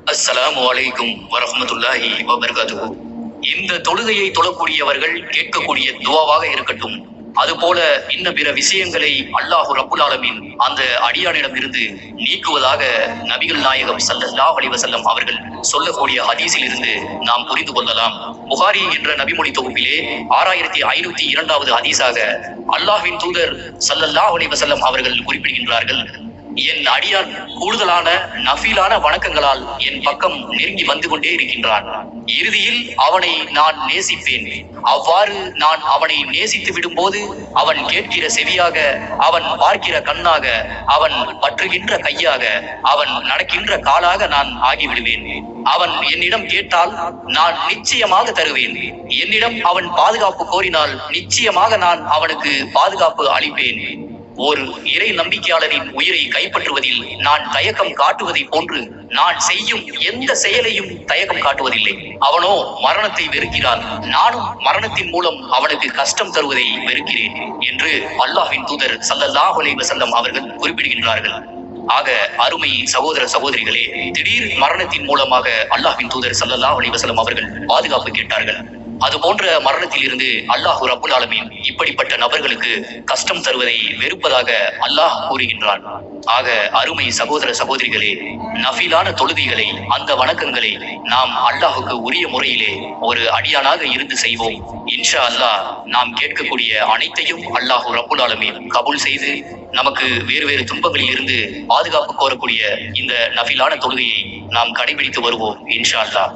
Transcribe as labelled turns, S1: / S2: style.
S1: அஸ்ஸலாமு அலைக்கும் வரஹ்மத்துல்லாஹி வபரகாத்துஹு. இந்த தொழுகையை தொழக்கூடியவர்கள் கேட்கக்கூடிய துவாவாக இருக்கட்டும். அதுபோல இன்ன பிற விஷயங்களை அல்லாஹு ரப்புல் ஆலமீன் அந்த அடியானிடம் இருந்து நீக்குவதாக நபிகள் நாயகம் ஸல்லல்லாஹு அலைஹி வஸல்லம் அவர்கள் சொல்லக்கூடிய ஹதீஸில் இருந்து நாம் புரிந்து கொள்ளலாம். புகாரி என்ற நபிமொழி தொகுப்பிலே 6502வது ஹதீஸாக அல்லாஹ்வின் தூதர் ஸல்லல்லாஹு அலைஹி வஸல்லம் அவர்கள் குறிப்பிடுகின்றார்கள், என் அடியான் கூடுதலான நஃபிலான வணக்கங்களால் என் பக்கம் நெருங்கி வந்து கொண்டே இருக்கின்றான். இறுதியில் அவனை நான் நேசிப்பேன். அவ்வாறு நான் அவனை நேசித்து விடும்போது அவன் கேட்கிற செவியாக, அவன் பார்க்கிற கண்ணாக, அவன் பற்றுகின்ற கையாக, அவன் நடக்கின்ற காலாக நான் ஆகிவிடுவேன். அவன் என்னிடம் கேட்டால் நான் நிச்சயமாக தருவேன். என்னிடம் அவன் பாதுகாப்பு கோரினால் நிச்சயமாக நான் அவனுக்கு பாதுகாப்பு அளிப்பேன். ஒரு இறை நம்பிக்கையாளரின் உயிரை கைப்பற்றுவதில் நான் தயக்கம் காட்டுவதை போன்று நான் செய்யும் எந்த செயலையும் தயக்கம் காட்டுவதில்லை. அவனோ மரணத்தை வெறுக்கிறான், நானும் மரணத்தின் மூலம் அவனுக்கு கஷ்டம் தருவதை வெறுக்கிறேன் என்று அல்லாஹ்வின் தூதர் ஸல்லல்லாஹு அலைஹி வஸல்லம் அவர்கள் குறிப்பிடுகின்றார்கள். ஆக அருமை சகோதர சகோதரிகளே, திடீர் மரணத்தின் மூலமாக அல்லாஹ்வின் தூதர் ஸல்லல்லாஹு அலைஹி வஸல்லம் அவர்கள் பாதுகாப்பு கேட்டார்கள். அது போன்ற மரணத்தில் இருந்து அல்லாஹ் ரப்புல் ஆலமீன் இப்படிப்பட்ட நபர்களுக்கு கஷ்டம் தருவதை வெறுப்பதாக அல்லாஹ் கூறுகின்றான். ஆக அருமை சகோதர சகோதரிகளே, நஃபிலான தொழுகைகளை, அந்த வணக்கங்களை நாம் அல்லாஹுக்கு உரிய முறையிலே ஒரு அடியானாக இருந்து செய்வோம். இன்ஷா அல்லாஹ் நாம் கேட்கக்கூடிய அனைத்தையும் அல்லாஹ் ரப்புல் ஆலமீன் கபூல் செய்து நமக்கு வேறு வேறு துன்பங்களில் இருந்து பாதுகாப்பு கோரக்கூடிய இந்த நஃபிலான தொழுகையை நாம் கடைபிடித்து வருவோம் இன்ஷா அல்லாஹ்.